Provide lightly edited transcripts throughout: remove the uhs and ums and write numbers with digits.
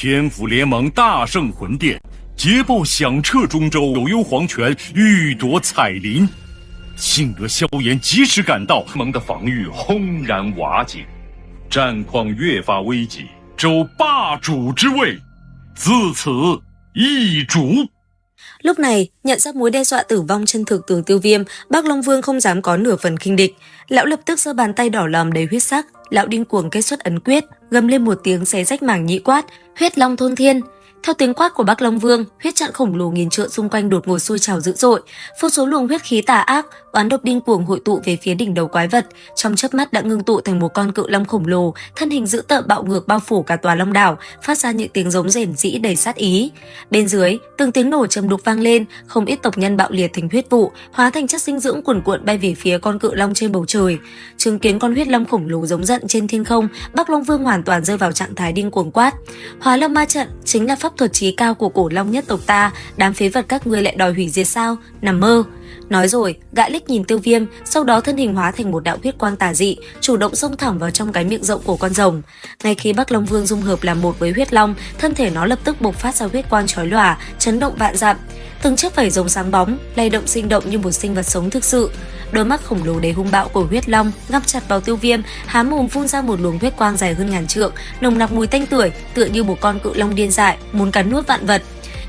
天府联盟大胜魂殿，捷报响彻中州，有幽黄泉欲夺彩铃。幸得萧炎及时赶到，盟的防御轰然瓦解，战况越发危急，州霸主之位自此易主。Lúc này, nhận ra mối đe dọa tử vong chân thực từ Tiêu Viêm, Bắc Long Vương không dám có nửa phần khinh địch. Lão lập tức giơ bàn tay đỏ lòm đầy huyết sắc, lão điên cuồng kết xuất ấn quyết, gầm lên một tiếng xé rách mảng nhĩ quát, huyết long thôn thiên. Theo tiếng quát của Bắc Long Vương, huyết trận khổng lồ nghìn trượng xung quanh đột ngột sôi trào dữ dội, vô số luồng huyết khí tà ác, oán độc điên cuồng hội tụ về phía đỉnh đầu quái vật, trong chớp mắt đã ngưng tụ thành một con cự long khổng lồ, thân hình dữ tợn bạo ngược bao phủ cả tòa long đảo, phát ra những tiếng giống rền rĩ đầy sát ý. Bên dưới, từng tiếng nổ trầm đục vang lên, không ít tộc nhân bạo liệt thành huyết vụ, hóa thành chất dinh dưỡng cuồn cuộn bay về phía con cự long trên bầu trời. Chứng kiến con huyết long khổng lồ giống giận trên thiên không, Bắc Long Vương hoàn toàn rơi vào trạng thái điên cuồng quát: Hóa Long Ma trận chính là pháp thuật chí cao của cổ long nhất tộc ta, đám phế vật các ngươi lại đòi hủy diệt sao? Nằm mơ. Nói rồi, gã liếc nhìn Tiêu Viêm, sau đó thân hình hóa thành một đạo huyết quang tà dị, chủ động xông thẳng vào trong cái miệng rộng của con rồng. Ngay khi Bắc Long Vương dung hợp làm một với huyết long, thân thể nó lập tức bộc phát ra huyết quang chói lòa, chấn động vạn dặm. Từng chiếc vảy rồng sáng bóng, lay động sinh động như một sinh vật sống thực sự. Đôi mắt khổng lồ đầy hung bạo của huyết long ngắp chặt vào Tiêu Viêm, há mồm phun ra một luồng huyết quang dài hơn ngàn trượng, nồng nặc mùi tanh tưởi, tựa như một con cự long điên dại muốn cắn nuốt vạn vật.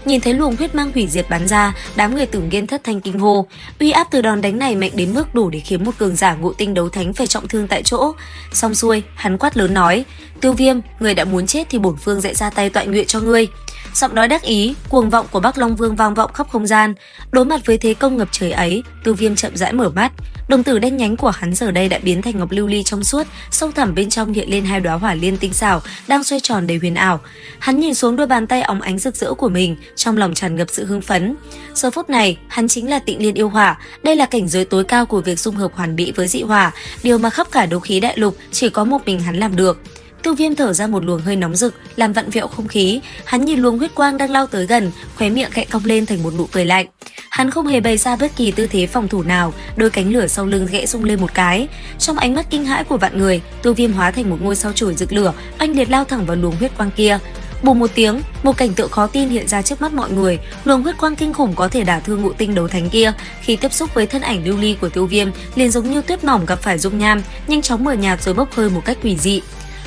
Nhìn thấy luồng huyết mang hủy diệt bắn ra, đám người Tử Nghiên thất thanh kinh hô. Uy áp từ đòn đánh này mạnh đến mức đủ để khiến một cường giả ngũ tinh đấu thánh phải trọng thương tại chỗ. Xong xuôi, hắn quát lớn nói: Tiêu Viêm, người đã muốn chết thì bổn vương sẽ ra tay tọa nguyện cho ngươi. Giọng nói đắc ý, cuồng vọng của Bắc Long Vương vang vọng khắp không gian. Đối mặt với thế công ngập trời ấy, Tiêu Viêm chậm rãi mở mắt. Đồng tử đen nhánh của hắn giờ đây đã biến thành ngọc lưu ly trong suốt, sâu thẳm bên trong hiện lên hai đóa hỏa liên tinh xảo đang xoay tròn đầy huyền ảo. Hắn nhìn xuống đôi bàn tay óng ánh rực rỡ của mình, trong lòng tràn ngập sự hưng phấn. Giờ phút này, hắn chính là Tịnh Liên yêu hỏa, đây là cảnh giới tối cao của việc dung hợp hoàn mỹ với dị hỏa, điều mà khắp cả đấu khí đại lục chỉ có một mình hắn làm được. Tiêu Viêm thở ra một luồng hơi nóng rực, làm vặn vẹo không khí. Hắn nhìn luồng huyết quang đang lao tới gần, khóe miệng khẽ cong lên thành một nụ cười lạnh. Hắn không hề bày ra bất kỳ tư thế phòng thủ nào, đôi cánh lửa sau lưng khẽ rung lên một cái. Trong ánh mắt kinh hãi của vạn người, Tiêu Viêm hóa thành một ngôi sao chổi rực lửa, oanh liệt lao thẳng vào luồng huyết quang kia. Bùm một tiếng, một cảnh tượng khó tin hiện ra trước mắt mọi người. Luồng huyết quang kinh khủng có thể đả thương ngũ tinh đấu thánh kia, khi tiếp xúc với thân ảnh lưu ly của Tiêu Viêm, liền giống như tuyết mỏng gặp phải dung nham, nhanh chóng mờ nhạt rồi bốc hơi một cách quỷ dị.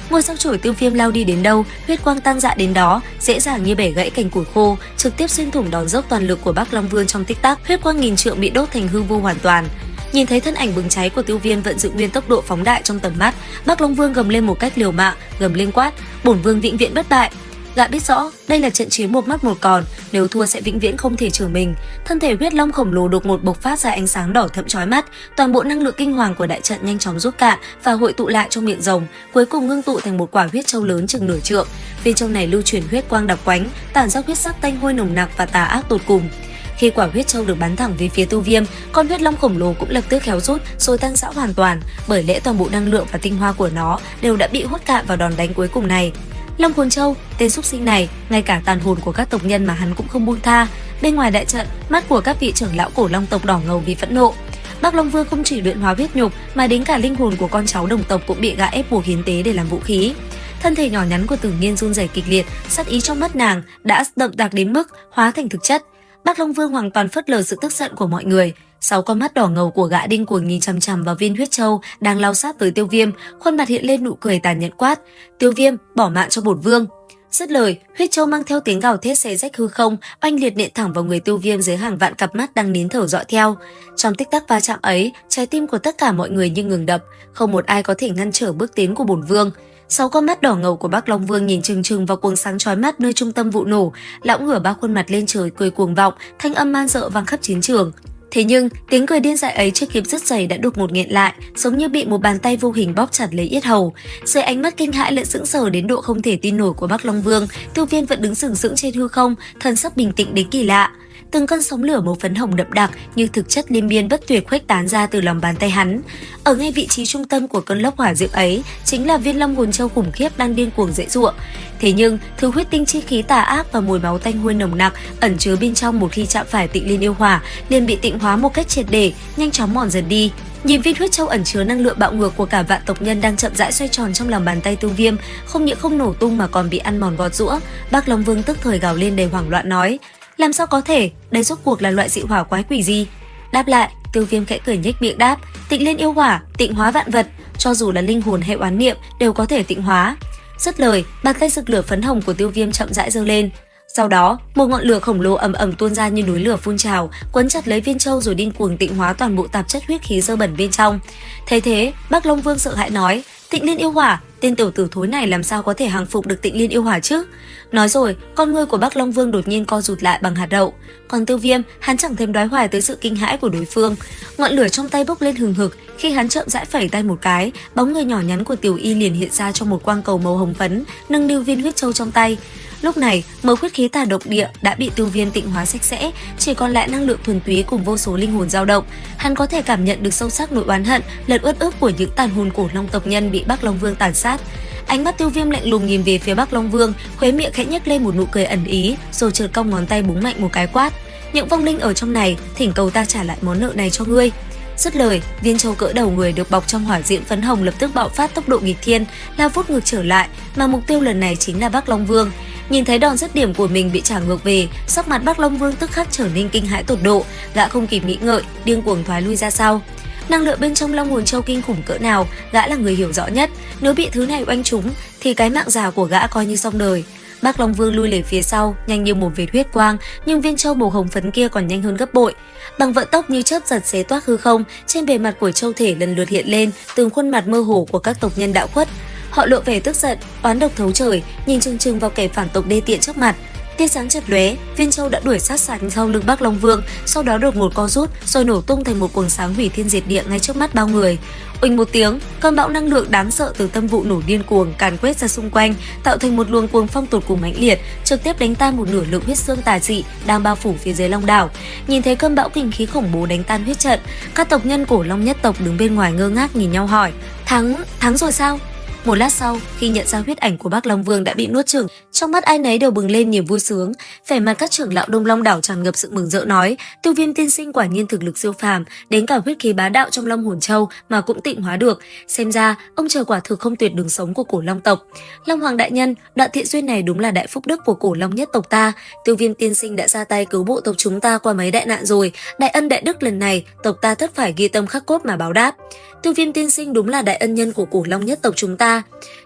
Ngôi sao chổi Tiêu Viêm lao đi đến đâu, huyết quang tan rã đến đó, dễ dàng như bẻ gãy cành củi khô, trực tiếp xuyên thủng đòn dốc toàn lực của Bắc Long Vương trong tích tắc. Huyết quang nghìn trượng bị đốt thành hư vô hoàn toàn. Nhìn thấy thân ảnh bừng cháy của Tiêu Viêm vận dụng nguyên tốc độ phóng đại trong tầm mắt, Bắc Long Vương gầm lên một cách liều mạng, gầm lên quát: Bổn vương vĩnh viễn bất bại. Gã biết rõ đây là trận chiến một mất một còn, nếu thua sẽ vĩnh viễn không thể trở mình. Thân thể huyết long khổng lồ đột ngột bộc phát ra ánh sáng đỏ thẫm chói mắt, toàn bộ năng lượng kinh hoàng của đại trận nhanh chóng rút cạn và hội tụ lại trong miệng rồng, cuối cùng ngưng tụ thành một quả huyết châu lớn chừng nửa trượng. Bên trong này lưu chuyển huyết quang đặc quánh, tản ra huyết sắc tanh hôi nồng nặc và tà ác tột cùng. Khi quả huyết châu được bắn thẳng về phía Tiêu Viêm, con huyết long khổng lồ cũng lập tức héo rút rồi tan rã hoàn toàn, bởi lẽ toàn bộ năng lượng và tinh hoa của nó đều đã bị hút cạn vào đòn đánh cuối cùng này. Long Hồn Châu, tên súc sinh này, ngay cả tàn hồn của các tộc nhân mà hắn cũng không buông tha. Bên ngoài đại trận, mắt của các vị trưởng lão cổ long tộc đỏ ngầu vì phẫn nộ. Bắc Long Vương không chỉ luyện hóa huyết nhục mà đến cả linh hồn của con cháu đồng tộc cũng bị gã ép buộc hiến tế để làm vũ khí. Thân thể nhỏ nhắn của Tử Nghiên run rẩy kịch liệt, sát ý trong mắt nàng đã đậm đặc đến mức hóa thành thực chất. Bắc Long Vương hoàn toàn phớt lờ sự tức giận của mọi người. 6 con mắt đỏ ngầu của gã điên cuồng nhìn chằm chằm vào viên huyết châu đang lao sát tới Tiêu Viêm, khuôn mặt hiện lên nụ cười tàn nhẫn quát: Tiêu Viêm, bỏ mạng cho bổn vương. Dứt lời, huyết châu mang theo tiếng gào thét xé rách hư không, oanh liệt nện thẳng vào người Tiêu Viêm dưới hàng vạn cặp mắt đang nín thở dõi theo. Trong tích tắc va chạm ấy, trái tim của tất cả mọi người như ngừng đập, không một ai có thể ngăn trở bước tiến của bổn vương. 6 con mắt đỏ ngầu của Bắc Long Vương nhìn chừng chừng vào cuồng sáng chói mắt nơi trung tâm vụ nổ, lão ngửa ba khuôn mặt lên trời cười cuồng vọng, thanh âm man dợ vang khắp chiến trường. Thế nhưng, tiếng cười điên dại ấy chưa kịp dứt dày đã đột ngột nghẹn lại, giống như bị một bàn tay vô hình bóp chặt lấy yết hầu. Dưới ánh mắt kinh hãi lẫn sững sờ đến độ không thể tin nổi của Bắc Long Vương, Tiêu Viêm vẫn đứng sừng sững trên hư không, thần sắc bình tĩnh đến kỳ lạ. Từng cơn sóng lửa màu phấn hồng đậm đặc như thực chất liên miên bất tuyệt khuếch tán ra từ lòng bàn tay hắn. Ở ngay vị trí trung tâm của cơn lốc hỏa diễm ấy chính là viên Long Hồn Châu khủng khiếp đang điên cuồng giãy giụa. Thế nhưng, thứ huyết tinh chi khí tà ác và mùi máu tanh hôi nồng nặc ẩn chứa bên trong một khi chạm phải Tịnh Liên yêu hỏa liền bị tịnh hóa một cách triệt để, nhanh chóng mòn dần đi. Nhìn viên huyết châu ẩn chứa năng lượng bạo ngược của cả vạn tộc nhân đang chậm rãi xoay tròn trong lòng bàn tay Tiêu Viêm, không những không nổ tung mà còn bị ăn mòn gọt giũa, Bác Long Vương tức thời gào lên đầy hoảng loạn nói: làm sao có thể, đây rốt cuộc là loại dị hỏa quái quỷ gì? Đáp lại, Tiêu Viêm khẽ cười nhếch miệng đáp: Tịnh Liên yêu hỏa, tịnh hóa vạn vật, cho dù là linh hồn hay oán niệm đều có thể tịnh hóa. Dứt lời, bàn tay rực lửa phấn hồng của Tiêu Viêm chậm rãi giơ lên. Sau đó, một ngọn lửa khổng lồ ầm ầm tuôn ra như núi lửa phun trào, quấn chặt lấy viên châu rồi điên cuồng tịnh hóa toàn bộ tạp chất huyết khí dơ bẩn bên trong. Thấy thế, Bác Long Vương sợ hãi nói: Tịnh Liên yêu hỏa, tên tiểu tử thối này làm sao có thể hàng phục được Tịnh Liên yêu hỏa chứ? Nói rồi, con ngươi của Bác Long Vương đột nhiên co rụt lại bằng hạt đậu. Còn Tiêu Viêm, hắn chẳng thèm đoái hoài tới sự kinh hãi của đối phương. Ngọn lửa trong tay bốc lên hừng hực, khi hắn chậm rãi phẩy tay một cái, bóng người nhỏ nhắn của Tiểu Y liền hiện ra trong một quang cầu màu hồng phấn, nâng niu viên huyết châu trong tay. Lúc này, mớ huyết khí tà độc địa đã bị Tiêu Viêm tịnh hóa sạch sẽ, chỉ còn lại năng lượng thuần túy cùng vô số linh hồn dao động. Hắn có thể cảm nhận được sâu sắc nỗi oán hận, lẫn uất ức của những tàn hồn cổ long tộc nhân bị Bác Long Vương tàn sát. Ánh mắt Tiêu Viêm lạnh lùng nhìn về phía Bác Long Vương, khóe miệng khẽ nhếch lên một nụ cười ẩn ý, rồi chợt cong ngón tay búng mạnh một cái quát: Những vong linh ở trong này, thỉnh cầu ta trả lại món nợ này cho ngươi. Dứt lời, viên châu cỡ đầu người được bọc trong hỏa diễm phấn hồng lập tức bạo phát tốc độ nghịch thiên, lao vút ngược trở lại, mà mục tiêu lần này chính là Bác Long Vương. Nhìn thấy đòn dứt điểm của mình bị trả ngược về, sắc mặt Bác Long Vương tức khắc trở nên kinh hãi tột độ, gã không kịp nghĩ ngợi, điên cuồng thoái lui ra sau. Năng lượng bên trong Long Hồn Châu kinh khủng cỡ nào, gã là người hiểu rõ nhất, nếu bị thứ này oanh trúng thì cái mạng già của gã coi như xong đời. Bác Long Vương lui về phía sau, nhanh như một vệt huyết quang, nhưng viên châu màu hồng phấn kia còn nhanh hơn gấp bội. Bằng vận tốc như chớp giật xé toác hư không, trên bề mặt của châu thể lần lượt hiện lên từng khuôn mặt mơ hồ của các tộc nhân đạo khuất. Họ lộ vẻ tức giận, oán độc thấu trời, nhìn chừng chừng vào kẻ phản tộc đê tiện trước mặt. Tia sáng chợt lóe, viên châu đã đuổi sát sạt sau lưng Bác Long Vương, sau đó đột ngột co rút, rồi nổ tung thành một cuồng sáng hủy thiên diệt địa ngay trước mắt bao người. Uỳnh một tiếng, cơn bão năng lượng đáng sợ từ tâm vụ nổ điên cuồng càn quét ra xung quanh, tạo thành một luồng cuồng phong tột cùng mãnh liệt, trực tiếp đánh tan một nửa lượng huyết xương tà dị đang bao phủ phía dưới Long đảo. Nhìn thấy cơn bão kinh khí khủng bố đánh tan huyết trận, các tộc nhân cổ Long nhất tộc đứng bên ngoài ngơ ngác nhìn nhau hỏi: thắng rồi sao? Một lát sau, khi nhận ra huyết ảnh của Bác Long Vương đã bị nuốt chửng, trong mắt ai nấy đều bừng lên niềm vui sướng. Vẻ mặt các trưởng lão Đông Long đảo tràn ngập sự mừng rỡ nói: Tiêu Viêm tiên sinh quả nhiên thực lực siêu phàm, đến cả huyết khí bá đạo trong Long Hồn Châu mà cũng tịnh hóa được. Xem ra ông trời quả thực không tuyệt đường sống của cổ Long tộc. Long Hoàng đại nhân, đoạn thiện duyên này đúng là đại phúc đức của cổ Long nhất tộc ta. Tiêu Viêm tiên sinh đã ra tay cứu bộ tộc chúng ta qua mấy đại nạn rồi, đại ân đại đức lần này tộc ta tất phải ghi tâm khắc cốt mà báo đáp. Tiêu Viêm tiên sinh đúng là đại ân nhân của cổ Long nhất tộc chúng ta.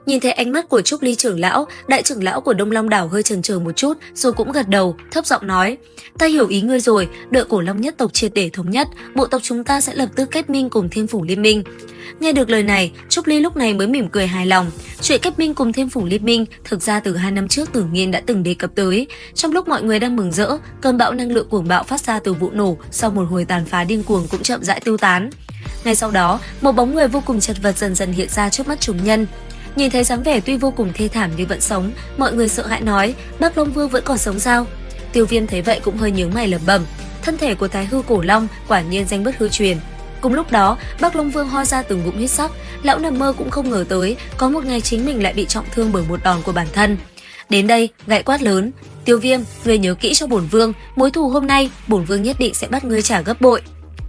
Nhìn thấy ánh mắt của Trúc Ly trưởng lão, đại trưởng lão của Đông Long đảo hơi chần chừ một chút, rồi cũng gật đầu, thấp giọng nói: Ta hiểu ý ngươi rồi, đợi cổ Long nhất tộc triệt để thống nhất, bộ tộc chúng ta sẽ lập tức kết minh cùng Thiên Phủ Liên minh. Nghe được lời này, Trúc Ly lúc này mới mỉm cười hài lòng. Chuyện kết minh cùng Thiên Phủ Liên minh thực ra từ 2 năm trước Tử Nghiên đã từng đề cập tới. Trong lúc mọi người đang mừng rỡ, cơn bão năng lượng cuồng bạo phát ra từ vụ nổ sau một hồi tàn phá điên cuồng cũng chậm rãi tiêu tán. Ngay sau đó, một bóng người vô cùng chật vật dần dần hiện ra trước mắt chúng nhân. Nhìn thấy dáng vẻ tuy vô cùng thê thảm nhưng vẫn sống, mọi người sợ hãi nói: Bác Long Vương vẫn còn sống sao? Tiêu Viêm thấy vậy cũng hơi nhướng mày lẩm bẩm: thân thể của Thái Hư Cổ Long quả nhiên danh bất hư truyền. Cùng lúc đó, Bác Long Vương ho ra từng ngụm huyết sắc, lão nằm mơ cũng không ngờ tới có một ngày chính mình lại bị trọng thương bởi một đòn của bản thân. Đến đây, gại quát lớn: Tiêu Viêm, ngươi nhớ kỹ cho bổn vương, mối thù hôm nay bổn vương nhất định sẽ bắt ngươi trả gấp bội.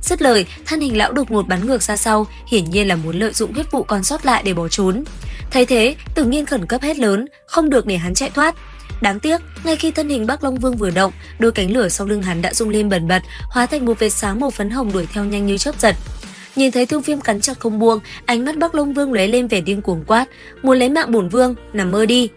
Dứt lời, thân hình lão đột ngột bắn ngược ra sau, hiển nhiên là muốn lợi dụng huyết vụ còn sót lại để bỏ trốn. Thấy thế, Tử Nghiên khẩn cấp hét lớn: không được để hắn chạy thoát. Đáng tiếc, ngay khi thân hình Bác Long Vương vừa động, đôi cánh lửa sau lưng hắn đã rung lên bần bật, hóa thành một vệt sáng màu phấn hồng đuổi theo nhanh như chớp giật. Nhìn thấy Tiêu Viêm cắn chặt không buông, ánh mắt Bác Long Vương lóe lên vẻ điên cuồng quát: muốn lấy mạng bổn vương, nằm mơ đi.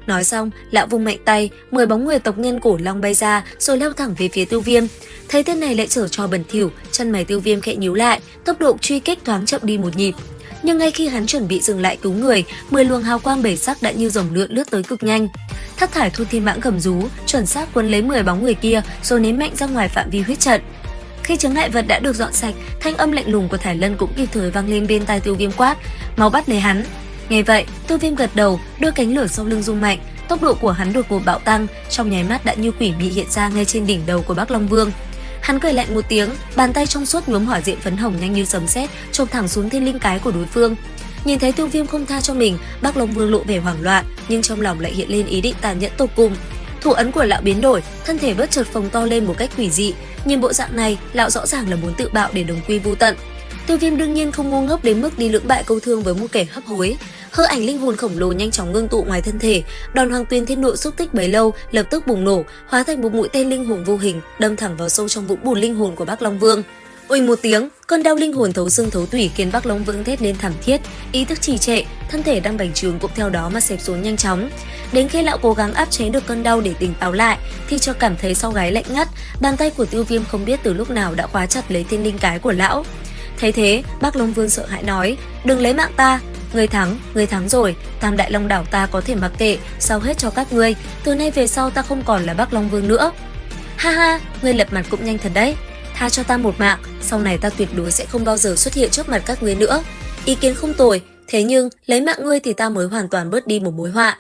Nói xong, lão vung mạnh tay, 10 bóng người tộc nhân cổ Long bay ra, rồi lao thẳng về phía Tiêu Viêm. Thấy tên này lại trở trò bẩn thỉu, chân mày Tiêu Viêm khẽ nhíu lại, tốc độ truy kích thoáng chậm đi một nhịp. Nhưng ngay khi hắn chuẩn bị dừng lại cứu người, 10 luồng hào quang bảy sắc đã như dòng lượn lướt tới cực nhanh. Thất thải Thu Thiên Mãng gầm rú, chuẩn xác quấn lấy 10 bóng người kia, rồi ném mạnh ra ngoài phạm vi huyết trận. Khi chướng ngại vật đã được dọn sạch, thanh âm lạnh lùng của Thải Lân cũng kịp thời vang lên bên tai Tiêu Viêm quát: mau bắt lấy hắn. Nghe vậy, Tiêu Viêm gật đầu, đôi cánh lửa sau lưng rung mạnh, tốc độ của hắn đột ngột bạo tăng, trong nháy mắt đã như quỷ mị hiện ra ngay trên đỉnh đầu của Bác Long Vương. Hắn cười lạnh một tiếng, bàn tay trong suốt nhuốm hỏa diệm phấn hồng nhanh như sấm sét chộp thẳng xuống thiên linh cái của đối phương. Nhìn thấy Tiêu Viêm không tha cho mình, Bác Long Vương lộ vẻ hoảng loạn, nhưng trong lòng lại hiện lên ý định tàn nhẫn tột cùng. Thủ ấn của lão biến đổi, thân thể bất chợt phồng to lên một cách quỷ dị. Nhìn bộ dạng này, lão rõ ràng là muốn tự bạo để đồng quy vu tận. Tiêu Viêm đương nhiên không ngu ngốc đến mức đi lưỡng bại câu thương với một kẻ hấp hối. Hư ảnh linh hồn khổng lồ nhanh chóng ngưng tụ ngoài thân thể, đòn hoàng tuyền thiên nội xúc tích bấy lâu lập tức bùng nổ, hóa thành một mũi tên linh hồn vô hình đâm thẳng vào sâu trong vũng bùn linh hồn của Bắc Long Vương. Uỳnh một tiếng, cơn đau linh hồn thấu xương thấu tủy khiến Bắc Long Vương thét lên thảm thiết, ý thức trì trệ, thân thể đang bành trướng cũng theo đó mà xẹp xuống nhanh chóng. Đến khi lão cố gắng áp chế được cơn đau để tỉnh táo lại, thì cho cảm thấy sau gáy lạnh ngắt, bàn tay của Tiêu Viêm không biết từ lúc nào đã khóa chặt lấy thiên linh cái của lão. Thấy thế, Bắc Long Vương sợ hãi nói: "Đừng lấy mạng ta, ngươi thắng rồi, Tam Đại Long đảo ta có thể mặc kệ, sao hết cho các ngươi, từ nay về sau ta không còn là Bắc Long Vương nữa." "Ha ha, ngươi lật mặt cũng nhanh thật đấy. Tha cho ta một mạng, sau này ta tuyệt đối sẽ không bao giờ xuất hiện trước mặt các ngươi nữa." "Ý kiến không tồi, thế nhưng lấy mạng ngươi thì ta mới hoàn toàn bớt đi một mối họa."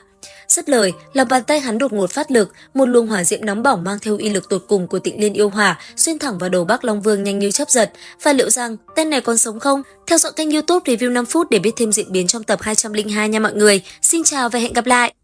Dứt lời, lòng bàn tay hắn đột ngột phát lực, một luồng hỏa diễm nóng bỏng mang theo uy lực tột cùng của Tịnh Liên yêu hỏa xuyên thẳng vào đầu Bắc Long Vương nhanh như chớp giật. Và liệu rằng tên này còn sống không? Theo dõi kênh YouTube Review 5 phút để biết thêm diễn biến trong tập 202 nha mọi người. Xin chào và hẹn gặp lại.